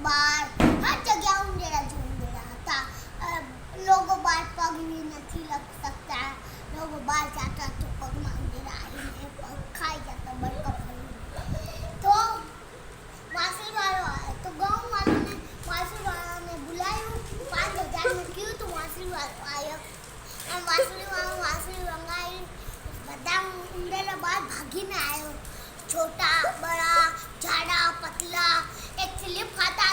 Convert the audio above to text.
બહાર હર જગ્યા ઉંદેડા જ ઉંદેડા હતા. લોકો બહાર પગ भी નથી લગ सकता. લોકો બહાર જાતા તો પગમાં ઉંદેડા આવીને પગ ખાઈ જતા બરકત તો વાસુવાળો આવ્યો તો ગાँव वालों ने वासुवाળાને बुलाયું 5000 में क्यों तो वासुवाળો આવ્યો और वासुवाળો वासुरी रंगाई બધા ઉંદેડા બહાર ભાગીને આવ્યો. छोटा बड़ा झाड़ा पतला एक स्लिप खाता